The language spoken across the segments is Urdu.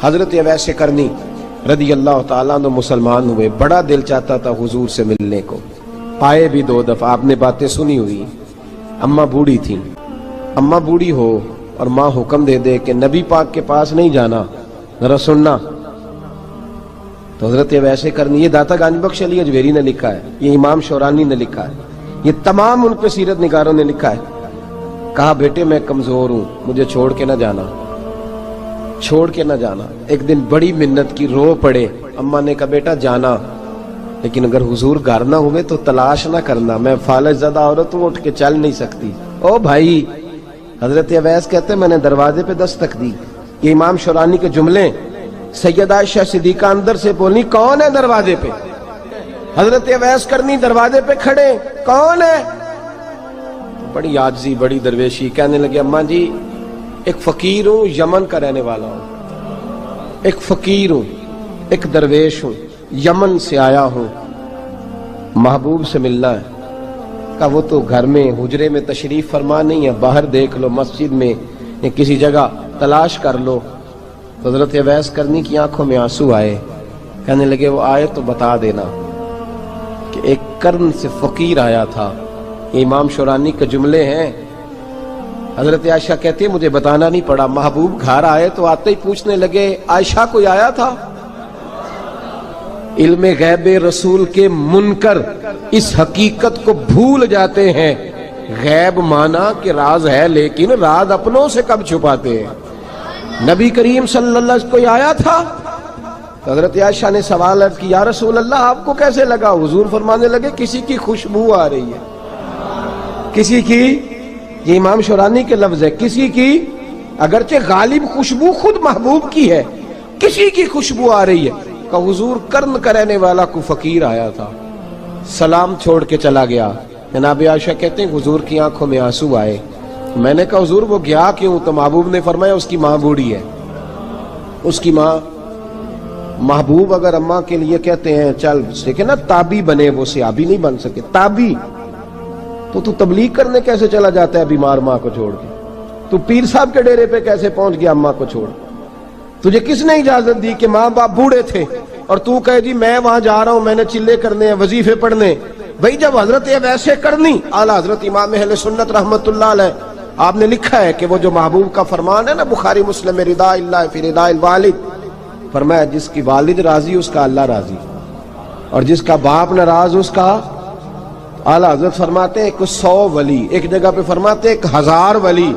حضرت اویس کرنی رضی اللہ تعالیٰ عنہ مسلمان ہوئے، بڑا دل چاہتا تھا حضور سے ملنے کو، آئے بھی 2 دفعہ، آپ نے باتیں سنی ہوئی۔ اماں بوڑھی تھی، اماں بوڑھی ہو اور ماں حکم دے دے کہ نبی پاک کے پاس نہیں جانا، ذرا سننا، تو حضرت اویس کرنی، یہ داتا گنج بخش علی اجویری نے لکھا ہے، یہ امام شورانی نے لکھا ہے، یہ تمام ان پہ سیرت نگاروں نے لکھا ہے، کہا بیٹے میں کمزور ہوں، مجھے چھوڑ کے نہ جانا، چھوڑ کے نہ جانا۔ ایک دن بڑی منت کی، رو پڑے، اماں نے کہا بیٹا جانا، لیکن اگر حضور گھر نہ ہوئے تو تلاش نہ کرنا، میں فالج زدہ عورت ہوں، اٹھ کے چل نہیں سکتی۔ او بھائی، حضرت اویس کہتے ہیں میں نے دروازے پہ دستک دی، یہ امام شورانی کے جملے، سیدہ عائشہ صدیقہ اندر سے بولی کون ہے دروازے پہ؟ حضرت اویس کرنی دروازے پہ کھڑے، کون ہے؟ بڑی عاجزی، بڑی درویشی، کہنے لگے اماں جی ایک فقیر ہوں، یمن کا رہنے والا ہوں، ایک فقیر ہوں، ایک درویش ہوں، یمن سے آیا ہوں، محبوب سے ملنا ہے۔ کہا وہ تو گھر میں حجرے میں تشریف فرما نہیں ہے، باہر دیکھ لو، مسجد میں یا کسی جگہ تلاش کر لو۔ حضرت اویس کرنی کی آنکھوں میں آنسو آئے، کہنے لگے وہ آئے تو بتا دینا کہ ایک قرن سے فقیر آیا تھا۔ یہ امام شورانی کے جملے ہیں۔ حضرت عائشہ کہتی ہے مجھے بتانا نہیں پڑا، محبوب گھر آئے تو آتے ہی پوچھنے لگے عائشہ کوئی آیا تھا؟ علم غیب رسول کے منکر اس حقیقت کو بھول جاتے ہیں، غیب مانا کہ راز ہے لیکن راز اپنوں سے کب چھپاتے ہیں۔ نبی کریم صلی اللہ علیہ وسلم کوئی آیا تھا؟ حضرت عائشہ نے سوال عرض کی یا رسول اللہ آپ کو کیسے لگا؟ حضور فرمانے لگے کسی کی خوشبو آ رہی ہے، کسی کی، یہ امام شورانی کے لفظ ہے، کسی کی، اگرچہ غالب خوشبو خود محبوب کی ہے، کسی کی خوشبو آ رہی ہے۔ کہ حضور قرن کا رہنے والا کو فقیر آیا تھا، سلام چھوڑ کے چلا گیا۔ جناب عائشہ کہتے ہیں حضور کی آنکھوں میں آنسو آئے۔ میں نے کہا حضور وہ گیا کیوں؟ تو محبوب نے فرمایا اس کی ماں بوڑھی ہے، اس کی ماں۔ محبوب اگر اماں کے لیے کہتے ہیں چل دیکھیں نا تابی بنے، وہ صحابی نہیں بن سکے، تابی، تو تبلیغ کرنے کیسے چلا جاتا ہے بیمار ماں کو چھوڑ کے؟ تو پیر صاحب کے ڈیرے پہ کیسے پہنچ گیا اماں کو چھوڑ؟ تجھے کس نے اجازت دی کہ ماں باپ بوڑھے تھے اور تو کہے جی میں وہاں جا رہا ہوں، میں نے چلے کرنے ہیں، وظیفے پڑھنے؟ بھئی جب حضرت اویس کرنی اعلیٰ حضرت امام اہل سنت رحمت اللہ علیہ، آپ نے لکھا ہے کہ وہ جو محبوب کا فرمان ہے نا بخاری مسلم میں، رضا اللہ فی رضا الوالد، فرمایا جس کی والد راضی اس کا اللہ راضی، اور جس کا باپ ناراض اس کا، اعلیٰ حضرت فرماتے ہیں 100 ولی، ایک جگہ پہ فرماتے ہیں 1000 ولی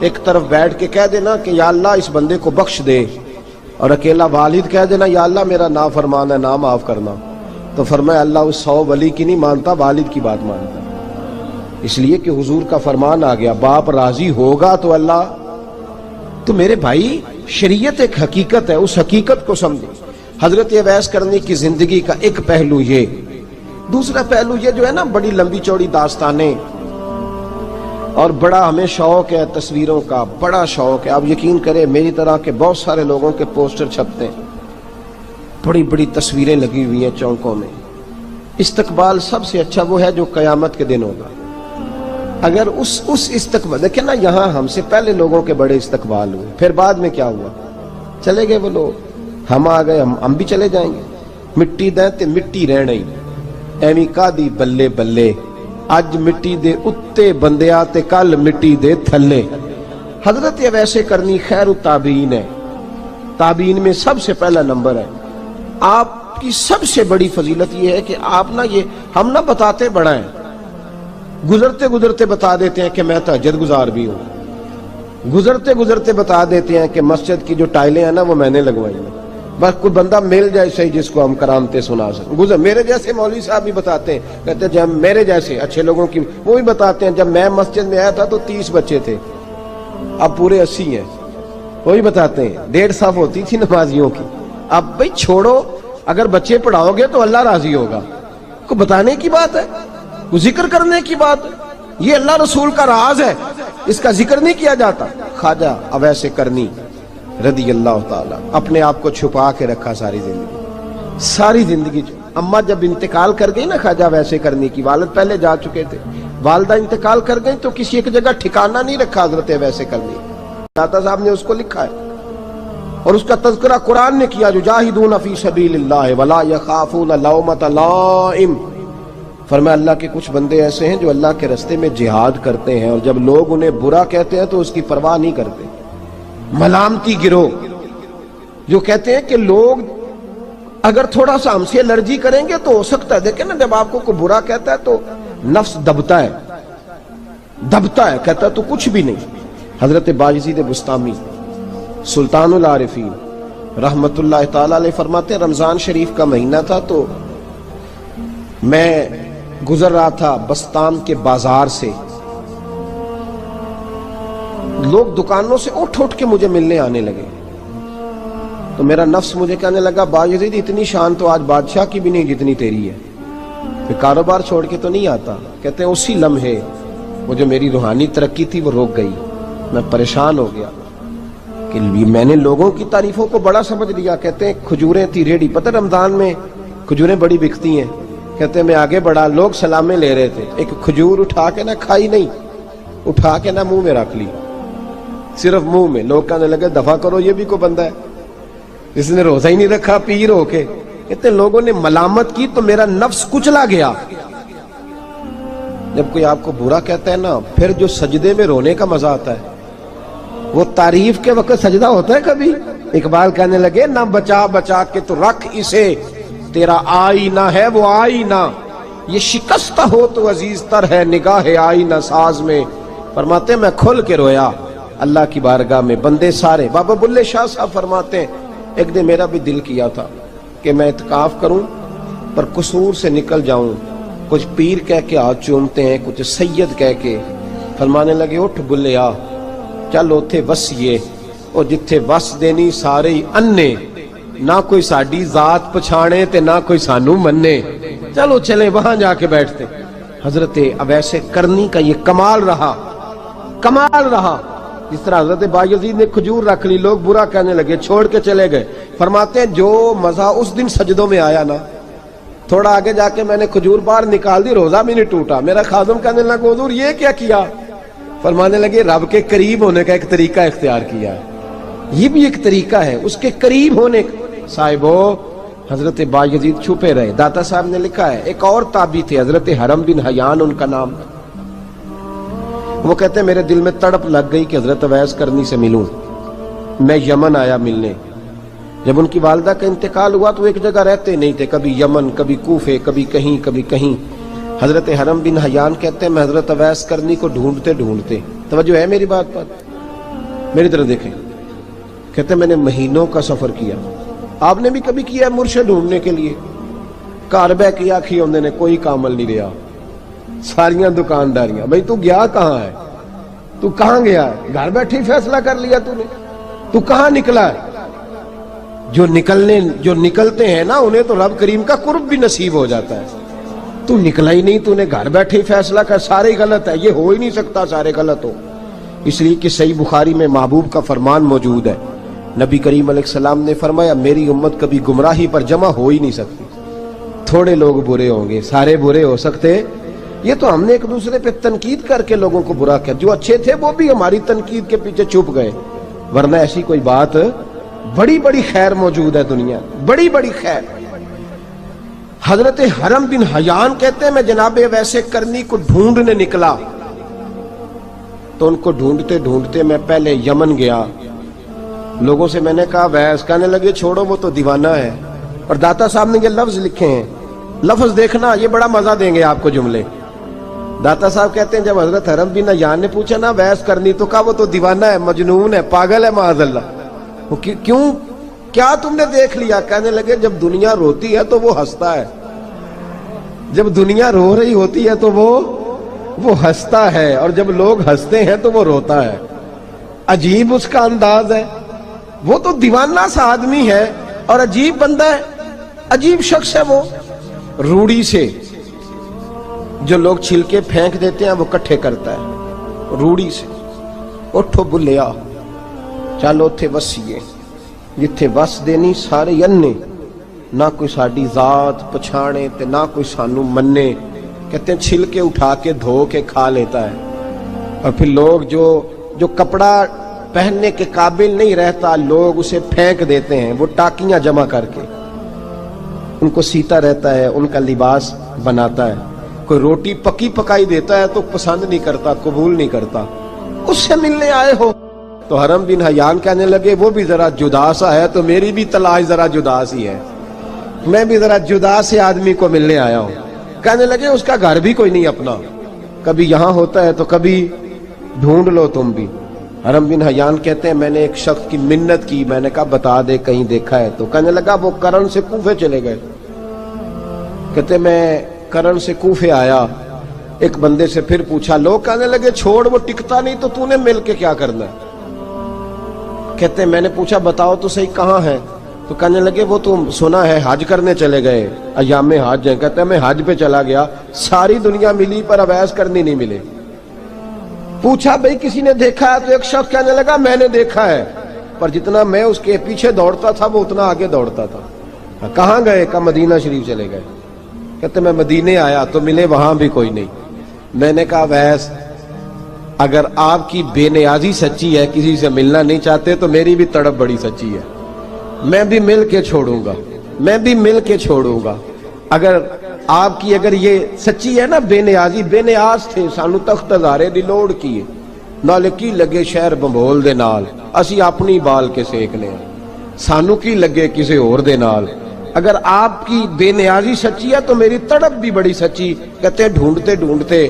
ایک طرف بیٹھ کے کہہ دینا کہ یا اللہ اس بندے کو بخش دے، اور اکیلا والد کہہ دینا یا اللہ میرا نافرمان ہے، نہ معاف کرنا، تو فرمایا اللہ اس 100 ولی کی نہیں مانتا، والد کی بات مانتا، اس لیے کہ حضور کا فرمان آ گیا باپ راضی ہوگا تو اللہ۔ تو میرے بھائی شریعت ایک حقیقت ہے، اس حقیقت کو سمجھیں۔ حضرت اویس کرنی کی زندگی کا ایک پہلو یہ، دوسرا پہلو یہ جو ہے نا بڑی لمبی چوڑی داستانیں، اور بڑا ہمیں شوق ہے تصویروں کا، بڑا شوق ہے، آپ یقین کریں میری طرح کے بہت سارے لوگوں کے پوسٹر چھپتے ہیں، بڑی بڑی تصویریں لگی ہوئی ہیں چوکوں میں۔ استقبال سب سے اچھا وہ ہے جو قیامت کے دن ہوگا۔ اگر اس استقبال دیکھیں نا، یہاں ہم سے پہلے لوگوں کے بڑے استقبال ہوئے، پھر بعد میں کیا ہوا؟ چلے گئے وہ لوگ، ہم آ گئے، ہم بھی چلے جائیں گے۔ مٹی دیں تے مٹی رہنا ہی، ایویں کا دی بلے بلے، اج مٹی دے اتے بندیا تے کل مٹی دے تھلے۔ حضرت اویس کرنی خیر التابعین ہے، تابعین میں سب سے پہلا نمبر ہے۔ آپ کی سب سے بڑی فضیلت یہ ہے کہ آپ نا، یہ ہم نہ بتاتے بڑا ہیں، گزرتے گزرتے بتا دیتے ہیں کہ میں تہجد گزار بھی ہوں، گزرتے گزرتے بتا دیتے ہیں کہ مسجد کی جو ٹائلیں ہیں نا وہ میں نے لگوائی ہیں، بس کوئی بندہ مل جائے صحیح جس کو ہم کرامتیں سنا سکیں۔ میرے جیسے مولوی صاحب بھی بتاتے ہیں، کہتے ہیں جب میرے جیسے اچھے لوگوں کی وہ بھی بتاتے ہیں جب میں مسجد میں آیا تھا تو 30 بچے تھے، اب پورے 80 ہیں، وہی بتاتے ہیں 1.5 صف ہوتی تھی نمازیوں کی، اب بھئی چھوڑو، اگر بچے پڑھاؤ گے تو اللہ راضی ہوگا، کو بتانے کی بات ہے، کو ذکر کرنے کی بات ہے، یہ اللہ رسول کا راز ہے، اس کا ذکر نہیں کیا جاتا۔ خواجہ اویس کرنی رضی اللہ تعالیٰ اپنے آپ کو چھپا کے رکھا ساری زندگی۔ اماں جب انتقال کر گئی نا خواجہ اویس کرنی کی، والد پہلے جا چکے تھے، والدہ انتقال کر گئی تو کسی ایک جگہ ٹھکانہ نہیں رکھا حضرت اویس کرنی۔ داتا صاحب نے اس کو لکھا ہے اور اس کا تذکرہ قرآن نے کیا، یجاہدون فی سبیل اللہ ولا یخافون لومۃ لائم، فرمایا اللہ کے کچھ بندے ایسے ہیں جو اللہ کے راستے میں جہاد کرتے ہیں اور جب لوگ انہیں برا کہتے ہیں تو اس کی پرواہ نہیں کرتے۔ ملامتی گروہ جو کہتے ہیں کہ لوگ اگر تھوڑا سا ہم سے الرجی کریں گے تو ہو سکتا ہے، دیکھیں نا جب آپ کو کوئی برا کہتا ہے تو نفس دبتا ہے، کہتا ہے تو کچھ بھی نہیں۔ حضرت باجزید بسطامی سلطان العارفین رحمت اللہ تعالی علیہ فرماتے ہیں رمضان شریف کا مہینہ تھا تو میں گزر رہا تھا بستام کے بازار سے، لوگ دکانوں سے اٹھ کے مجھے ملنے آنے لگے، تو میرا نفس مجھے کہنے لگا باجزید اتنی شان تو آج بادشاہ کی بھی نہیں جتنی تیری ہے، میں کاروبار چھوڑ کے تو نہیں آتا۔ کہتے ہیں اسی لمحے وہ جو میری روحانی ترقی تھی وہ رک گئی، میں پریشان ہو گیا کہ میں نے لوگوں کی تعریفوں کو بڑا سمجھ لیا۔ کہتے ہیں کھجوریں تھی ریڈی، پتہ رمضان میں کھجوریں بڑی بکتی ہیں، کہتے ہیں میں آگے بڑھا، لوگ سلامیں لے رہے تھے، ایک کھجور اٹھا کے نہ کھائی نہیں، اٹھا کے نہ منہ میں رکھ لی، صرف منہ میں۔ لوگ کہنے لگے دفع کرو، یہ بھی کوئی بندہ ہے جس نے روزہ ہی نہیں رکھا پیر ہو کے۔ کہتے ہیں لوگوں نے ملامت کی تو میرا نفس کچلا گیا۔ جب کوئی آپ کو برا کہتا ہے نا، پھر جو سجدے میں رونے کا مزہ آتا ہے وہ تعریف کے وقت سجدہ ہوتا ہے کبھی؟ اقبال کہنے لگے نہ بچا بچا کے تو رکھ اسے، تیرا آئینہ ہے وہ آئینہ، یہ شکستہ ہو تو عزیز تر ہے نگاہ آئینہ ساز میں۔ فرماتے ہیں میں کھل کے رویا اللہ کی بارگاہ میں، بندے سارے۔ بابا بلے شاہ صاحب فرماتے ہیں ایک دن میرا بھی دل کیا تھا کہ میں اعتکاف کروں پر قصور سے نکل جاؤں، کچھ پیر کہہ کے ہاتھ چومتے ہیں، کچھ سید کہہ کے۔ فرمانے لگے اٹھ بلیا چل اوتھے وسیے، اور جتھے وس دینی سارے ہی انے، نہ کوئی ساڈی ذات پچھانے تے نہ کوئی سانو منے، چلو چلے وہاں جا کے بیٹھتے۔ حضرت اویس کرنی کا یہ کمال رہا، جس طرح حضرت بایزید نے کھجور رکھ لی، لوگ برا کہنے لگے، چھوڑ کے چلے گئے۔ فرماتے ہیں جو مزہ اس دن سجدوں میں آیا نا، تھوڑا آگے جا کے میں نے کھجور باہر نکال دی، روزہ بھی نہیں ٹوٹا۔ میرا خادم کہنے لگا حضور یہ کیا کیا؟ فرمانے لگے رب کے قریب ہونے کا ایک طریقہ اختیار کیا ہے، یہ بھی ایک طریقہ ہے اس کے قریب ہونے کا۔ صاحبو حضرت بایزید چھپے رہے۔ داتا صاحب نے لکھا ہے ایک اور تابعی تھے حضرت حرم بن حیان ان کا نام، وہ کہتے ہیں میرے دل میں تڑپ لگ گئی کہ حضرت اویس کرنی سے ملوں۔ میں یمن آیا ملنے، جب ان کی والدہ کا انتقال ہوا تو ایک جگہ رہتے نہیں تھے، کبھی یمن کبھی کوفے کبھی کہیں۔ حضرت حرم بن حیان کہتے ہیں میں حضرت اویس کرنی کو ڈھونڈتے، توجہ ہے میری بات پر، میری طرف دیکھیں، کہتے ہیں میں نے مہینوں کا سفر کیا۔ آپ نے بھی کبھی کیا ہے مرشد ڈھونڈنے کے لیے؟ گھر بہ کے آکھی ہوندے نے کوئی کامل نہیں رہا، ساریاں دکانداریاں، بھئی تو گیا کہاں ہے؟ تو کہاں گیا ہے؟ گھر بیٹھے فیصلہ کر لیا تو نے، تو کہاں نکلا ہے؟ جو نکلتے ہیں نا انہیں تو رب کریم کا قرب بھی نصیب ہو جاتا ہے۔ تو نکلا ہی نہیں، تو نے گھر بیٹھے فیصلہ کر سارے غلط ہے، یہ ہو ہی نہیں سکتا سارے غلط ہو۔ اس لیے کہ صحیح بخاری میں محبوب کا فرمان موجود ہے، نبی کریم علیہ السلام نے فرمایا میری امت کبھی گمراہی پر جمع ہو ہی نہیں سکتی، تھوڑے لوگ برے ہوں گے، سارے برے ہو سکتے؟ یہ تو ہم نے ایک دوسرے پہ تنقید کر کے لوگوں کو برا کیا، جو اچھے تھے وہ بھی ہماری تنقید کے پیچھے چھپ گئے، ورنہ ایسی کوئی بات، بڑی خیر موجود ہے دنیا، بڑی خیر۔ حضرت حرم بن حیان کہتے ہیں میں جناب ویسے کرنی کو ڈھونڈنے نکلا، تو ان کو ڈھونڈتے میں پہلے یمن گیا، لوگوں سے میں نے کہا ویس، کہنے لگے چھوڑو وہ تو دیوانہ ہے۔ اور داتا صاحب نے یہ لفظ لکھے ہیں، لفظ دیکھنا یہ بڑا مزہ دیں گے آپ کو جملے۔ داتا صاحب کہتے ہیں جب حضرت حرم بن حیان نے پوچھا نا ویس کرنی، تو کہا وہ تو دیوانہ ہے، مجنون ہے، پاگل ہے معاذ اللہ۔ وہ کیوں، کیا تم نے دیکھ لیا؟ کہنے لگے جب دنیا روتی ہے تو وہ ہنستا ہے، جب دنیا رو رہی ہوتی ہے تو وہ ہنستا ہے، اور جب لوگ ہنستے ہیں تو وہ روتا ہے۔ عجیب اس کا انداز ہے، وہ تو دیوانہ سا آدمی ہے اور عجیب بندہ ہے، عجیب شخص ہے وہ۔ روڑی سے جو لوگ چھلکے پھینک دیتے ہیں وہ کٹھے کرتا ہے، روڑی سے۔ اٹھو بلیا چلو تھے وسیے، جتھے وس دینی سارے انے، نہ کوئی ساڈی ذات پچھانے تے نہ کوئی سانو منے۔ کہتے ہیں چھلکے اٹھا کے دھو کے کھا لیتا ہے، اور پھر لوگ جو کپڑا پہننے کے قابل نہیں رہتا لوگ اسے پھینک دیتے ہیں، وہ ٹاکیاں جمع کر کے ان کو سیتا رہتا ہے، ان کا لباس بناتا ہے۔ کوئی روٹی پکی پکائی دیتا ہے تو پسند نہیں کرتا، قبول نہیں کرتا، اس سے ملنے آئے ہو۔ تو حرم بن حیان کہنے لگے وہ بھی ذرا جدا سا ہے تو میری بھی تلاش ذرا جدا سی ہے، میں بھی ذرا جدا سے آدمی کو ملنے آیا ہوں۔ کہنے لگے اس کا گھر بھی کوئی نہیں اپنا، کبھی یہاں ہوتا ہے تو کبھی ڈھونڈ لو تم بھی۔ حرم بن حیان کہتے ہیں میں نے ایک شخص کی منت کی، میں نے کہا بتا دے کہیں دیکھا ہے تو۔ کہنے لگا وہ کرن سے کوفے چلے گئے۔ کہتے میں کرن سے کوفے آیا، ایک بندے سے پھر پوچھا، لوگ کہنے لگے چھوڑ وہ ٹکتا نہیں تو تو نے مل کے کیا کرنا ہے۔ کہتے میں نے پوچھا بتاؤ تو صحیح کہاں ہے، تو کہنے لگے وہ تم سنا ہے حج کرنے چلے گئے، ایام حج ہیں۔ کہتے میں حج پہ چلا گیا، ساری دنیا ملی پر اویس کرنی نہیں ملے۔ پوچھا بھئی کسی نے دیکھا ہے تو ایک شخص کہنے لگا میں نے دیکھا ہے، پر جتنا میں اس کے پیچھے دوڑتا تھا وہ اتنا آگے دوڑتا تھا۔ کہاں گئے؟ کہ مدینہ شریف چلے گئے۔ کہتے میں مدینے آیا تو ملے وہاں بھی کوئی نہیں۔ میں نے کہا ویس اگر آپ کی بے نیازی سچی ہے، کسی سے ملنا نہیں چاہتے، تو میری بھی تڑپ بڑی سچی ہے، میں بھی مل کے چھوڑوں گا، میں بھی مل کے چھوڑوں گا۔ اگر آپ کی اگر یہ سچی ہے نا بے نیازی، بے نیاز تھے، سانو تخت ہزارے دی لوڑ کی نال کی لگے شہر بمبول دے نال، اسی اپنی بال کے سیکنے ہیں، سانو کی لگے کسی اور دے نال۔ اگر آپ کی بے نیازی سچی ہے تو میری تڑپ بھی بڑی سچی۔ کہتے ڈھونڈتے ڈھونڈتے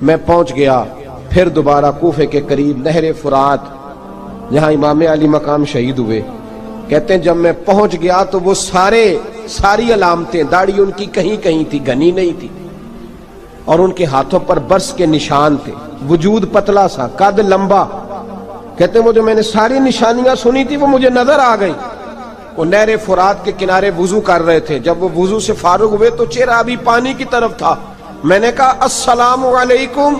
میں پہنچ گیا، پھر دوبارہ کوفے کے قریب نہر فرات جہاں امام علی مقام شہید ہوئے۔ کہتے ہیں جب میں پہنچ گیا تو وہ ساری علامتیں، داڑھی ان کی کہیں کہیں تھی، گھنی نہیں تھی، اور ان کے ہاتھوں پر برس کے نشان تھے، وجود پتلا سا، قد لمبا۔ کہتے ہیں وہ جو میں نے ساری نشانیاں سنی تھی وہ مجھے نظر آ گئی۔ وہ نہر فرات کے کنارے وضو کر رہے تھے، جب وہ وضو سے فارغ ہوئے تو چہرہ ابھی پانی کی طرف تھا۔ میں نے کہا السلام علیکم،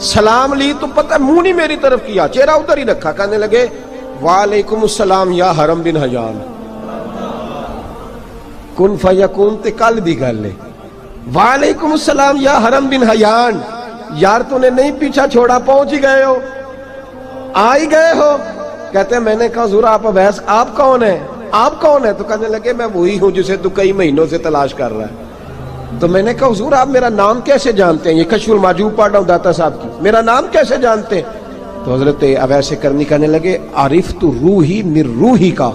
سلام لی تو پتہ منہ نہیں میری طرف کیا، چہرہ ادھر ہی رکھا۔ کہنے لگے وعلیکم السلام یا حرم بن حیان، کن فیکون تے کل دی گل ہے۔ وعلیکم السلام یا حرم بن حیان، یار تو نے نہیں پیچھا چھوڑا، پہنچ ہی گئے ہو، آ ہی گئے ہو۔ کہتے ہیں میں نے کہا حضور آپ اویس آپ کون ہیں، آپ کون ہیں؟ تو کہنے لگے میں وہی ہوں جسے تو کئی مہینوں سے تلاش کر رہا ہے۔ تو میں نے کہا حضور آپ میرا نام کیسے جانتے ہیں؟ یہ کشف المحجوب پڑھ رہا ہوں داتا صاحب کی، میرا نام کیسے جانتے ہیں؟ تو حضرت اویس کرنی کہنے لگے عرفت روحی من روحی کا،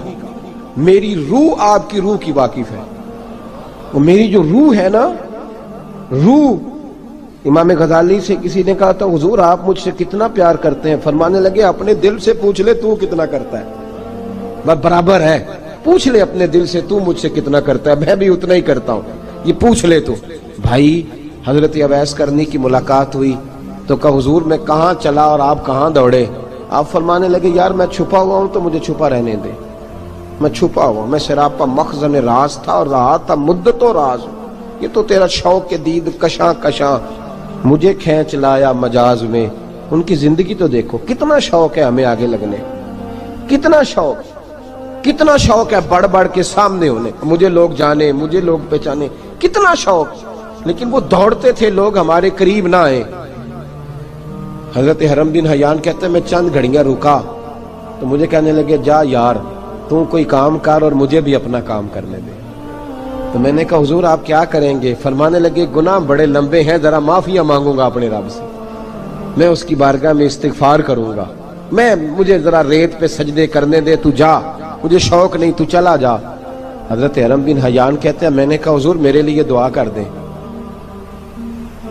میری روح آپ کی روح کی واقف ہے۔ وہ میری جو روح ہے نا، روح، امام غزالی سے کسی نے کہا تھا حضور آپ مجھ سے کتنا پیار کرتے ہیں؟ فرمانے لگے اپنے دل سے پوچھ لے تو کتنا کرتا ہے، بس برابر ہے، پوچھ لے اپنے دل سے تو مجھ سے کتنا کرتا ہے، میں بھی اتنا ہی کرتا ہوں، یہ پوچھ لے تو۔ بھائی حضرت اویس کرنی کی ملاقات ہوئی تو کہا حضور میں کہاں چلا اور آپ کہاں دوڑے؟ آپ فرمانے لگے یار میں چھپا ہوا ہوں تو مجھے چھپا رہنے دے، میں چھپا ہوا، میں سراپا مخزن راز تھا اور رہا تھا مدت و راز۔ یہ تو تیرا شوق کے دید کشاں کشاں مجھے کھینچ لایا مجاز میں۔ ان کی زندگی تو دیکھو، کتنا شوق ہے ہمیں آگے لگنے، کتنا شوق ہے بڑھ بڑھ کے سامنے ہونے، مجھے لوگ جانے، مجھے لوگ پہچانے، کتنا شوق، لیکن وہ دوڑتے تھے لوگ ہمارے قریب نہ آئے۔ حضرت حرم بن حیان کہتے ہیں میں چند گھڑیاں رکا تو مجھے کہنے لگے جا یار تو کوئی کام کر اور مجھے بھی اپنا کام کرنے دے۔ تو میں نے کہا حضور آپ کیا کریں گے؟ فرمانے لگے گناہ بڑے لمبے ہیں، ذرا معافیاں مانگوں گا اپنے رب سے، میں اس کی بارگاہ میں استغفار کروں گا، مجھے ذرا ریت پہ سجدے کرنے دے، تو جا، مجھے شوق نہیں، تو چلا جا۔ حضرت حرم بن حیان کہتے ہیں میں نے کہا حضور میرے لیے دعا کر دیں۔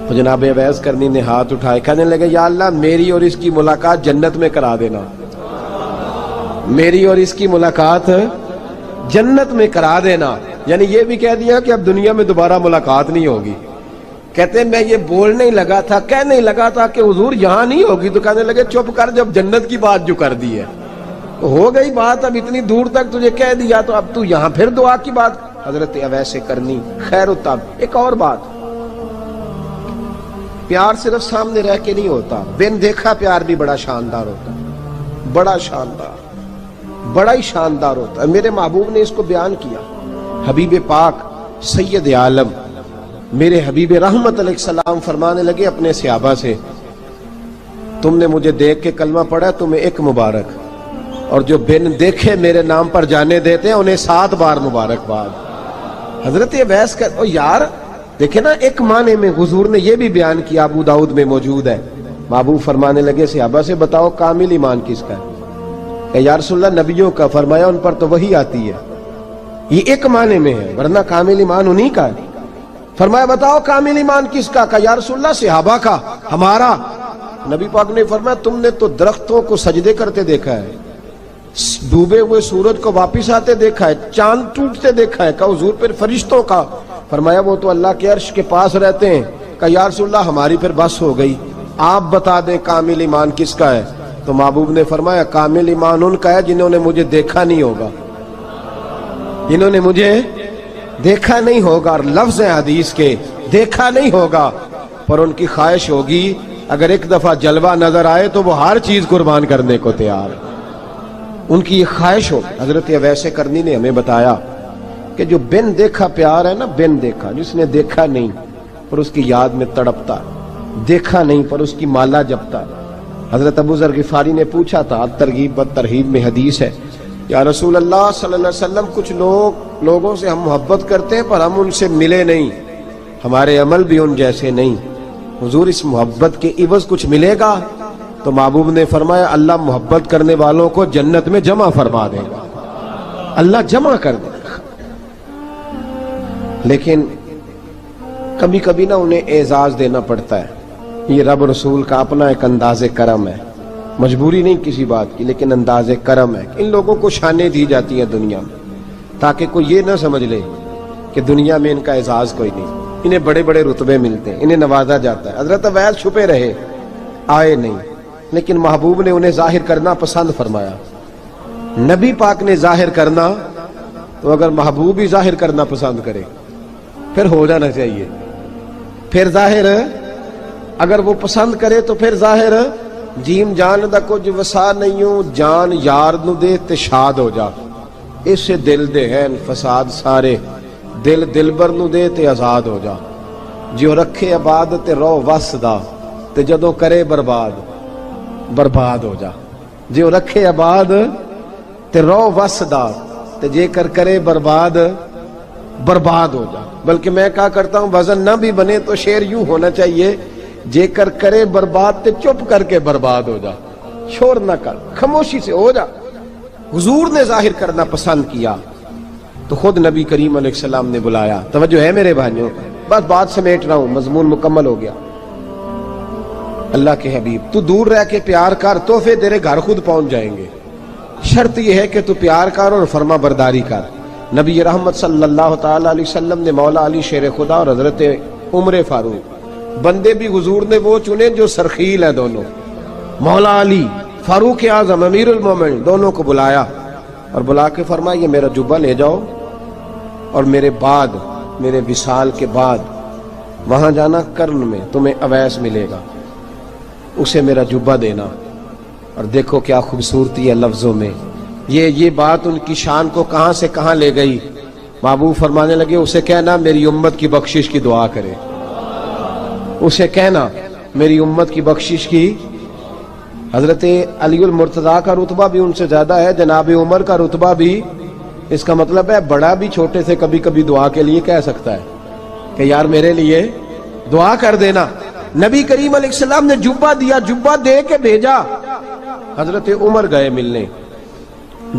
تو جناب اویس کرنی نے ہاتھ اٹھائے، کہنے لگے یا اللہ میری اور اس کی ملاقات جنت میں کرا دینا، میری اور اس کی ملاقات جنت میں کرا دینا۔ یعنی یہ بھی کہہ دیا کہ اب دنیا میں دوبارہ ملاقات نہیں ہوگی۔ کہتے ہیں میں یہ بولنے ہی لگا تھا، کہنے ہی لگا تھا کہ حضور یہاں نہیں ہوگی، تو کہنے لگے چپ کر، جب جنت کی بات جو کر دی ہے ہو گئی بات، اب اتنی دور تک تجھے کہہ دیا تو اب تو یہاں پھر دعا کی بات۔ حضرت اویس کرنی خیر التاب۔ ایک اور بات، پیار صرف سامنے رہ کے نہیں ہوتا، بن دیکھا پیار بھی بڑا شاندار ہوتا ہے، بڑا شاندار، بڑا ہی شاندار ہوتا ہے۔ میرے محبوب نے اس کو بیان کیا، حبیب پاک سید عالم میرے حبیب رحمت علیہ السلام فرمانے لگے اپنے صحابہ سے تم نے مجھے دیکھ کے کلمہ پڑھا تمہیں ایک مبارک، اور جو بن دیکھے میرے نام پر جانے دیتے ہیں انہیں 7 بار مبارکباد۔ حضرت اویس کا یار دیکھیں نا، ایک معنی میں حضور نے یہ بھی بیان کیا، ابو داؤد میں موجود ہے۔ محبوب فرمانے لگے صحابہ سے بتاؤ کامل ایمان کس کا ہے؟ کہ یا رسول اللہ نبیوں کا۔ فرمایا ان پر تو وہی آتی ہے، یہ ایک معنی میں ہے، ورنہ کامل ایمان انہی کا ہے۔ فرمایا بتاؤ کامل ایمان کس کا؟ کہ یا رسول اللہ صحابہ کا، ہمارا۔ نبی پاک نے فرمایا تم نے تو درختوں کو سجدے کرتے دیکھا ہے، ڈوبے ہوئے سورج کو واپس آتے دیکھا ہے، چاند ٹوٹتے دیکھا ہے۔ کہ حضور پھر فرشتوں کا؟ فرمایا وہ تو اللہ کے عرش کے پاس رہتے ہیں۔ کہ یا رسول اللہ ہماری پھر بس ہو گئی، آپ بتا دیں کامل ایمان کس کا ہے؟ تو محبوب نے فرمایا کامل ایمان ان کا ہے جنہوں نے مجھے دیکھا نہیں ہوگا، جنہوں نے مجھے دیکھا نہیں ہوگا، اور لفظ ہیں حدیث کے، دیکھا نہیں ہوگا پر ان کی خواہش ہوگی اگر ایک دفعہ جلوہ نظر آئے تو وہ ہر چیز قربان کرنے کو تیار ہے، ان کی یہ خواہش ہو۔ حضرت اویس کرنی نے ہمیں بتایا کہ جو بن دیکھا پیار ہے نا، بن دیکھا، جس نے دیکھا نہیں پر اس کی یاد میں تڑپتا، دیکھا نہیں پر اس کی مالا جپتا۔ حضرت ابو ذر غفاری نے پوچھا تھا، ترغیب و ترہیب میں حدیث ہے، یا رسول اللہ صلی اللہ علیہ وسلم کچھ لوگوں سے ہم محبت کرتے ہیں پر ہم ان سے ملے نہیں، ہمارے عمل بھی ان جیسے نہیں، حضور اس محبت کے عوض کچھ ملے گا؟ تو محبوب نے فرمایا اللہ محبت کرنے والوں کو جنت میں جمع فرما دے گا، اللہ جمع کر دے گا۔ لیکن کبھی کبھی نہ انہیں اعزاز دینا پڑتا ہے، یہ رب رسول کا اپنا ایک انداز کرم ہے، مجبوری نہیں کسی بات کی، لیکن انداز کرم ہے۔ ان لوگوں کو شانیں دی جاتی ہیں دنیا میں تاکہ کوئی یہ نہ سمجھ لے کہ دنیا میں ان کا اعزاز کوئی نہیں، انہیں بڑے بڑے رتبے ملتے ہیں، انہیں نوازا جاتا ہے۔ حضرت اویس چھپے رہے، آئے نہیں، لیکن محبوب نے انہیں ظاہر کرنا پسند فرمایا۔ نبی پاک نے ظاہر کرنا تو اگر محبوب ہی ظاہر کرنا پسند کرے پھر ہو جانا چاہیے، پھر ظاہر اگر وہ پسند کرے تو پھر ظاہر جیم جان دا کچھ وسا نہیں ہوں، جان یار نو دے تے شاد ہو جا، اسے دل دے ہیں فساد سارے، دل دلبر نو دے تے آزاد ہو جا، جو رکھے آباد تے رو وس دا تے جدوں کرے برباد برباد ہو جا، جو رکھے آباد تے رو وس دا تے جے کر کرے برباد برباد ہو جا۔ بلکہ میں کہا کرتا ہوں وزن نہ بھی بنے تو شعر یوں ہونا چاہیے، جے کر کرے برباد تے چپ کر کے برباد ہو جا، شور نہ کر، خاموشی سے ہو جا۔ حضور نے ظاہر کرنا پسند کیا تو خود نبی کریم علیہ السلام نے بلایا۔ توجہ ہے میرے بھائیوں، بس بات سمیٹ رہا ہوں، مضمون مکمل ہو گیا۔ اللہ کے حبیب تو دور رہ کے پیار کر، تحفے تیرے گھر خود پہنچ جائیں گے، شرط یہ ہے کہ تو پیار کر اور فرما برداری کر۔ نبی رحمت صلی اللہ تعالی علیہ وسلم نے مولا علی شیر خدا اور حضرت عمر فاروق، بندے بھی حضور نے وہ چنے جو سرخیل ہیں دونوں، مولا علی فاروق اعظم امیر المومنین، دونوں کو بلایا اور بلا کے فرمایا یہ میرا جبہ لے جاؤ اور میرے بعد، میرے وصال کے بعد وہاں جانا کرن میں تمہیں اویس ملے گا، اسے میرا جبہ دینا۔ اور دیکھو کیا خوبصورتی ہے لفظوں میں، یہ بات ان کی شان کو کہاں سے کہاں لے گئی۔ محبوب فرمانے لگے اسے کہنا میری امت کی بخشش کی دعا کرے، اسے کہنا میری امت کی بخشش کی۔ حضرت علی المرتضیٰ کا رتبہ بھی ان سے زیادہ ہے، جناب عمر کا رتبہ بھی، اس کا مطلب ہے بڑا بھی چھوٹے سے کبھی کبھی دعا کے لیے کہہ سکتا ہے کہ یار میرے لیے دعا کر دینا۔ نبی کریم علیہ السلام نے جبہ دیا، جبہ دے کے بھیجا۔ حضرت عمر گئے ملنے،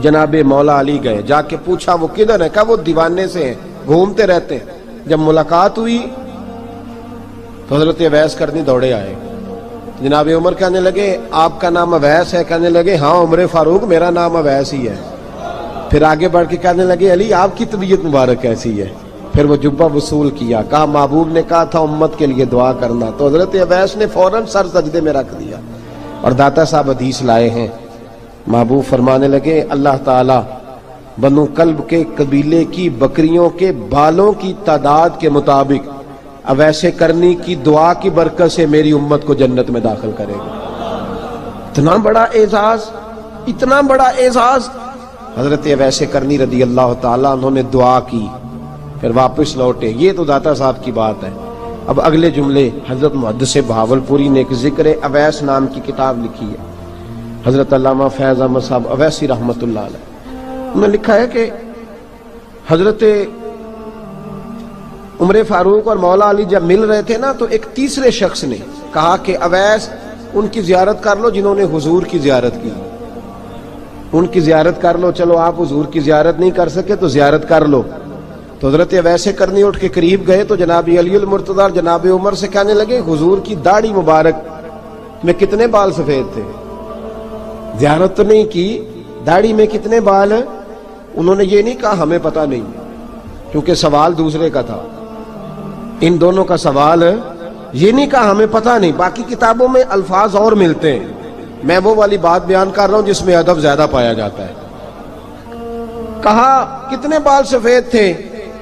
جناب مولا علی گئے، جا کے پوچھا وہ کدھر ہے؟ کہا وہ دیوانے سے ہیں، گھومتے رہتے ہیں۔ جب ملاقات ہوئی تو حضرت اویس کرنی دوڑے آئے، جناب عمر کہنے لگے آپ کا نام اویس ہے؟ کہنے لگے ہاں عمر فاروق میرا نام اویس ہی ہے۔ پھر آگے بڑھ کے کہنے لگے علی آپ کی طبیعت مبارک کیسی ہے؟ پھر وہ جبہ وصول کیا، کہا محبوب نے کہا تھا امت کے لیے دعا کرنا، تو حضرت اویس نے فوراً سر سجدے میں رکھ دیا۔ اور داتا صاحب حدیث لائے ہیں، محبوب فرمانے لگے اللہ تعالی بنو کلب کے قبیلے کی بکریوں کے بالوں کی تعداد کے مطابق اویس کرنی کی دعا کی برکت سے میری امت کو جنت میں داخل کرے گا۔ اتنا بڑا اعزاز، اتنا بڑا اعزاز۔ حضرت اویس کرنی رضی اللہ تعالیٰ انہوں نے دعا کی، پھر واپس لوٹے۔ یہ تو داتا صاحب کی بات ہے، اب اگلے جملے حضرت محدث بہاولپوری نے ایک ذکر اویس نام کی کتاب لکھی ہے، حضرت علامہ فیض احمد صاحب اویسی رحمۃ اللہ علیہ، انہوں نے لکھا ہے کہ حضرت عمر فاروق اور مولا علی جب مل رہے تھے نا تو ایک تیسرے شخص نے کہا کہ اویس ان کی زیارت کر لو جنہوں نے حضور کی زیارت کی، ان کی زیارت کر لو، چلو آپ حضور کی زیارت نہیں کر سکے تو زیارت کر لو۔ تو حضرت اویس کرنی اٹھ کے قریب گئے تو جناب علی المرتضیٰ اور جناب عمر سے کہنے لگے حضور کی داڑھی مبارک میں کتنے بال سفید تھے؟ زیارت تو نہیں کی، داڑھی میں کتنے بال؟ انہوں نے یہ نہیں کہا ہمیں پتہ نہیں، کیونکہ سوال دوسرے کا تھا، ان دونوں کا سوال یہ نہیں کہا ہمیں پتہ نہیں، باقی کتابوں میں الفاظ اور ملتے ہیں، میں وہ والی بات بیان کر رہا ہوں جس میں ادب زیادہ پایا جاتا ہے۔ کہا کتنے بال سفید تھے؟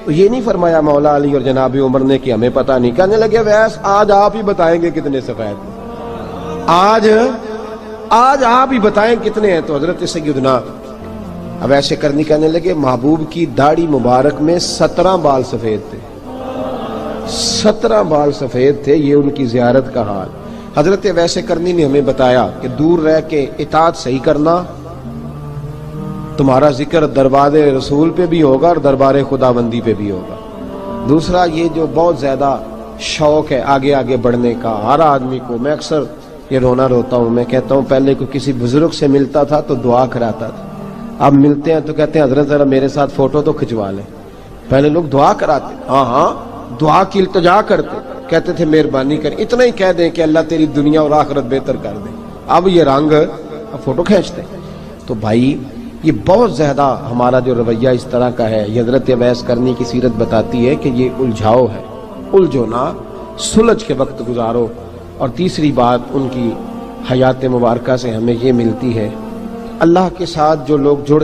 تو یہ نہیں فرمایا مولا علی اور جناب عمر نے کہ ہمیں پتہ نہیں، کہنے لگے ویس آج آپ ہی بتائیں گے کتنے سفید ہیں، آج آپ ہی بتائیں کتنے ہیں۔ تو حضرت سیدنا اویس کرنی کہنے لگے محبوب کی داڑھی مبارک میں 17 بال سفید تھے، 17 بال سفید تھے، یہ ان کی زیارت کا حال۔ حضرت اویس کرنی نے ہمیں بتایا کہ دور رہ کے اطاعت صحیح کرنا، تمہارا ذکر دربار رسول پہ بھی ہوگا اور دربار خداوندی پہ بھی ہوگا۔ دوسرا یہ جو بہت زیادہ شوق ہے آگے آگے بڑھنے کا ہر آدمی کو، میں اکثر یہ روتا ہوں، میں کہتا ہوں پہلے کوئی کسی بزرگ سے ملتا تھا تو دعا کراتا تھا، اب ملتے ہیں تو کہتے ہیں حضرت ذرا میرے ساتھ فوٹو تو کھنچوا لیں۔ پہلے لوگ دعا کراتے، ہاں دعا کی التجا کرتے، کہتے تھے مہربانی کر، اتنا ہی کہہ دیں کہ اللہ تیری دنیا اور آخرت بہتر کر دے، اب یہ رنگ اب فوٹو کھینچتے۔ تو بھائی یہ بہت زیادہ ہمارا جو رویہ اس طرح کا ہے، یہ حضرت اویس کرنی کی سیرت بتاتی ہے کہ یہ الجھاؤ ہے، الجھو نہ، سلجھ کے وقت گزارو۔ اور تیسری بات ان کی حیات مبارکہ سے ہمیں یہ ملتی ہے، اللہ کے ساتھ جو لوگ جڑ